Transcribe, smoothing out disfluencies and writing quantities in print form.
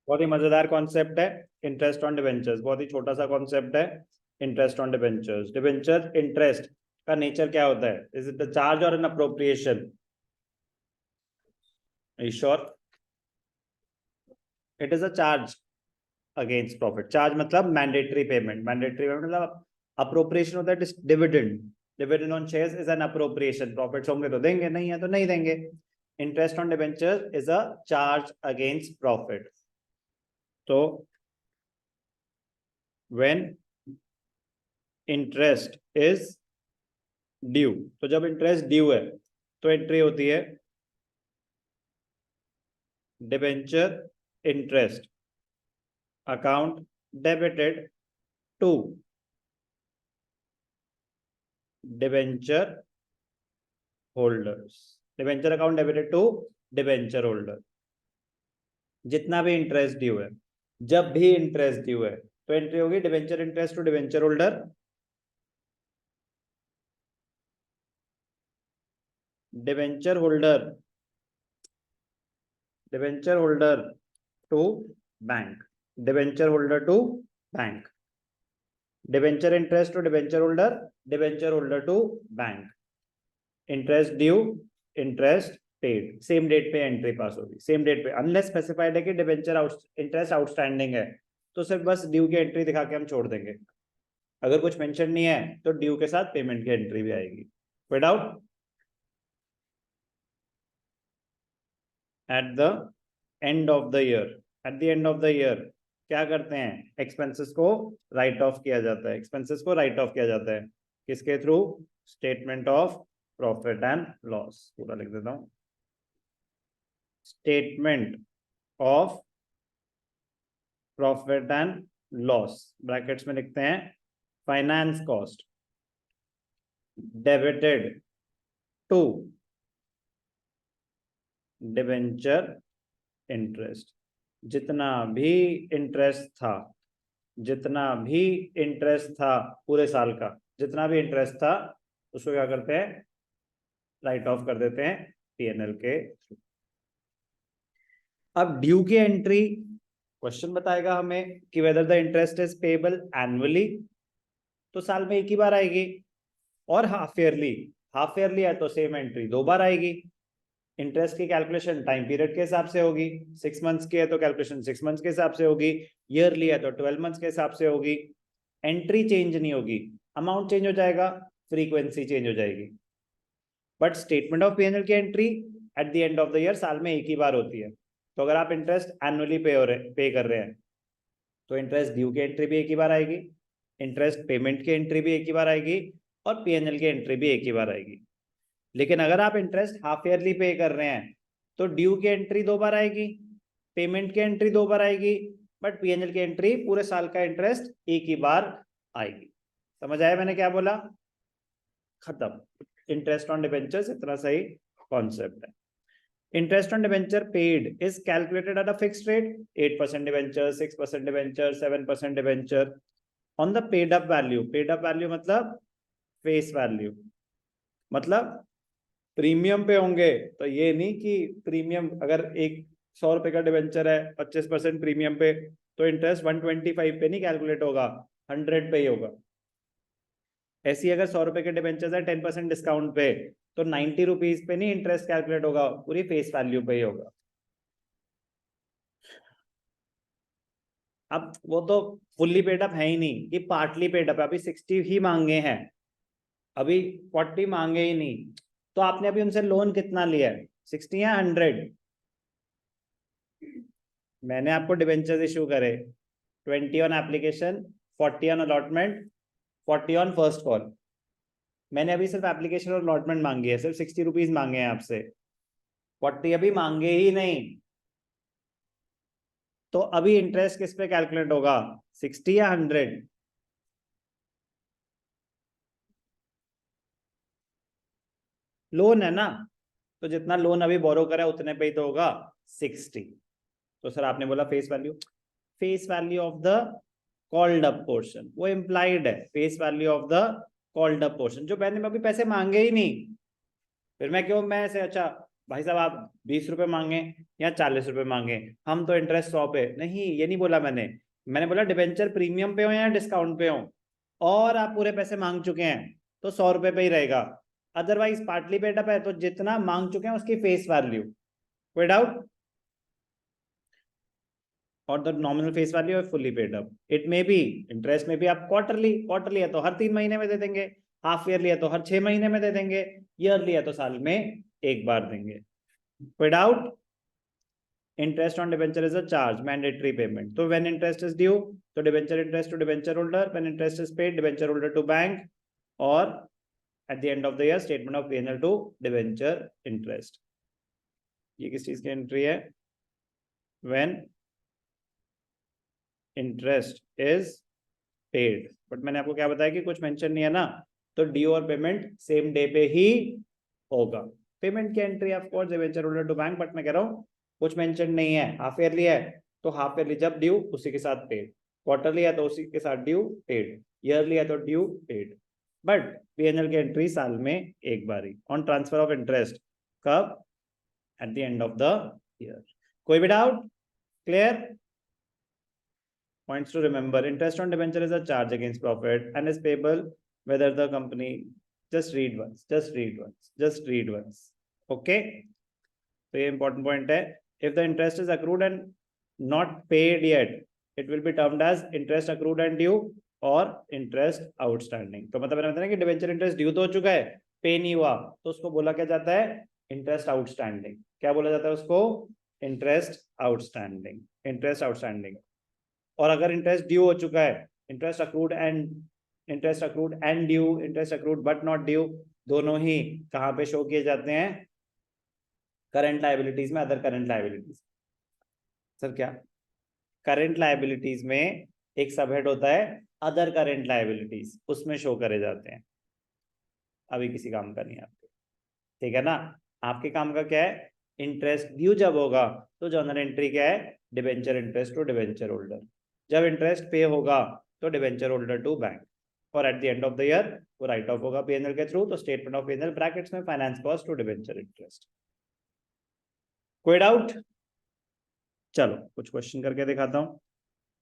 बहुत ही मजेदार कॉन्सेप्ट है इंटरेस्ट ऑन डिबेंचर्स, बहुत ही छोटा सा कॉन्सेप्ट है interest on debentures. Debenture interest का नेचर क्या होता है? इज इट द चार्ज और an appropriation? Sure? It is a charge against profit. Charge मतलब मैंडेटरी पेमेंट, मैंडेटरी पेमेंट मतलब अप्रोप्रिएशन होता है dividend. Dividend on shares is an appropriation. Profits होंगे तो देंगे, नहीं है तो नहीं देंगे। Interest on debenture is a charge against profit. तो व्हेन इंटरेस्ट इज ड्यू, तो जब इंटरेस्ट ड्यू है तो एंट्री होती है debenture interest account debited to debenture holders. Debenture account debited to debenture holder. जितना भी इंटरेस्ट ड्यू है, जब भी इंटरेस्ट ड्यू है तो एंट्री होगी debenture interest to debenture holder. Debenture holder, debenture holder to bank, debenture holder to bank. Debenture interest to debenture holder, debenture holder to bank. Interest due, interest paid, same date पे entry pass होगी, same date पे। Unless specified है कि debenture interest outstanding है तो सिर्फ बस due की एंट्री दिखा के हम छोड़ देंगे। अगर कुछ मेंशन नहीं है तो ड्यू के साथ पेमेंट की एंट्री भी आएगी without. Eight the end of the year, eight the end of the year क्या करते हैं? एक्सपेंसेस को राइट ऑफ किया जाता है। एक्सपेंसेस को राइट ऑफ किया जाता है किसके through? Statement of profit and loss. पूरा लिख देता हूं, statement of profit and loss, brackets में लिखते हैं finance cost debited to debenture interest. जितना भी इंटरेस्ट था, जितना भी इंटरेस्ट था पूरे साल का, जितना भी इंटरेस्ट था उसको क्या करते हैं? राइट ऑफ कर देते हैं पीएनएल के थ्रू। अब ड्यू की एंट्री, क्वेश्चन बताएगा हमें कि whether the interest is payable annually, तो साल में एक ही बार आएगी, और हाफ ईयरली, हाफ ईयरली है तो सेम एंट्री दो बार आएगी। इंटरेस्ट की कैलकुलेशन टाइम पीरियड के हिसाब से होगी, 6 मंथ्स की है तो कैलकुलेशन 6 मंथ्स के हिसाब से होगी, ईयरली है तो 12 मंथ्स के हिसाब से होगी। एंट्री चेंज नहीं होगी, अमाउंट चेंज हो जाएगा, फ्रीक्वेंसी चेंज हो जाएगी, बट स्टेटमेंट ऑफ पीएनएल की entry eight the end of the year साल में एक ही बार होती है। तो अगर आप इंटरेस्ट एनुअली पे कर रहे हैं तो इंटरेस्ट ड्यू की एंट्री भी एक ही बार आएगी, इंटरेस्ट पेमेंट की एंट्री भी एक ही बार आएगी, और पीएनएल की एंट्री भी एक ही बार आएगी। लेकिन अगर आप इंटरेस्ट हाफ ईयरली पे कर रहे हैं तो ड्यू की एंट्री दो बार आएगी, पेमेंट की एंट्री दो बार आएगी, बट पीएनएल की एंट्री पूरे साल का इंटरेस्ट एक ही बार आएगी। समझ आया मैंने क्या बोला? खत्म। इंटरेस्ट ऑन डिबेंचर्स इतना सही कॉन्सेप्ट है। Interest on debenture paid is calculated at a fixed rate, 8% debenture, 6% debenture, 7% debenture on the paid up value. Paid up value मतलब फेस वैल्यू, मतलब प्रीमियम पे होंगे। तो ये नहीं कि प्रीमियम अगर एक 100 रुपए का डिबेंचर है 25% प्रीमियम पे, तो इंटरेस्ट 125 पे नहीं कैलकुलेट होगा, 100 पे ही होगा। ऐसी अगर 100 रुपए के डिबेंचर है 10% डिस्काउंट पे, तो 90 रुपीज पे नहीं इंटरेस्ट कैलकुलेट होगा, पूरी फेस वैल्यू पे ही होगा। अब वो तो फुल्ली पेड अप है ही नहीं, कि पार्टली पेड अप है। अभी 60 ही मांगे हैं, अभी 40 मांगे ही नहीं। तो आपने अभी उनसे लोन कितना लिया है, 60 या 100? मैंने आपको डिबेंचर इशू करे 20 on application, 40 on allotment, 40 on first call. मैंने अभी सिर्फ एप्लीकेशन और अलॉटमेंट मांगी है, सिर्फ 60 रुपीज मांगे हैं आपसे, 40 अभी मांगे ही नहीं। तो अभी इंटरेस्ट किस पे कैलकुलेट होगा, 60 या 100? लोन है ना, तो जितना लोन अभी बोरो करा है उतने पे ही तो होगा, 60। तो सर आपने बोला face value, face value of the called up portion, वो इम्प्लाइड है। Face value of the called up portion, जो मैंने अभी पैसे मांगे ही नहीं, फिर मैं क्यों मैं से अच्छा भाई साहब आप 20 रुपए मांगे या 40 रुपए मांगे, हम तो इंटरेस्ट 100 पे नहीं, ये नहीं बोला मैंने बोला डिबेंचर प्रीमियम पे हो या डिस्काउंट पे हो, और आप पूरे पैसे मांग चुके हैं तो 100 रुपए पे ही रहेगा। अदरवाइज पार्टली पेड अप है तो जितना मांग चुके हैं उसकी फेस वैल्यू, कोई डाउट? और द नॉमिनल फेस वैल्यू है fully paid up. It may be interest में भी आप क्वार्टरली है तो हर 3 महीने में दे देंगे, हाफ ईयरली है तो हर 6 महीने में दे देंगे, ईयरली है तो साल में एक बार देंगे। कोई doubt? Interest on debenture is a charge, mandatory payment. तो व्हेन इंटरेस्ट इज ड्यू तो debenture interest to debenture holder, when interest is paid debenture holder to bank, और at the end of the year statement of P&L to debenture interest. ये किस चीज की entry है? When interest is paid. But मैंने आपको क्या बताया कि कुछ मेंशन नहीं है ना, तो ड्यू और पेमेंट सेम डे पे ही होगा। पेमेंट की entry of course debenture holder to bank, but मैं कह रहा हूँ कुछ मेंशन नहीं है। हाफ ईयरली है तो हाफ ईयरली जब ड्यू उसी के साथ पेड, क्वार्टरली है तो उसी के साथ ड्यू पेड, ईयरली है तो ड्यू पेड। बट P&L की एंट्री साल में एक बार ही। ऑन ट्रांसफर ऑफ इंटरेस्ट कब? Eight the end of the year. कोई भी doubt? Clear? Points to remember: interest on debenture is a charge against profit and is payable whether the company, just read once. Okay, so ये important point है. If the interest is accrued and not paid yet, it will be termed as interest accrued and due or interest outstanding. तो मतलब मैंने बताया कि debenture interest due तो हो चुका है, पे नहीं हुआ, तो उसको बोला क्या जाता है? Interest outstanding. क्या बोला जाता है उसको? Interest outstanding. और अगर इंटरेस्ट ड्यू हो चुका है, interest accrued and due, interest accrued but not due, दोनों ही कहां पे शो किए जाते हैं? करंट लायबिलिटीज में, अदर करंट लायबिलिटीज। सर क्या? करंट लायबिलिटीज में एक सबहेड होता है अदर करंट लायबिलिटीज, उसमें शो करे जाते हैं। अभी किसी काम का नहीं है आपके, ठीक है ना? आपके काम का क्या है? इंटरेस्ट ड्यू जब होगा तो जर्नल एंट्री क्या है? Debenture interest to debenture holder. जब इंटरेस्ट पे होगा तो डिबेंचर होल्डर टू बैंक, और at the end of the year वो राइट ऑफ होगा P&L के थ्रू, तो स्टेटमेंट ऑफ P&L ब्रैकेट्स में finance cost to debenture interest. कोई डाउट? चलो कुछ क्वेश्चन करके दिखाता हूं।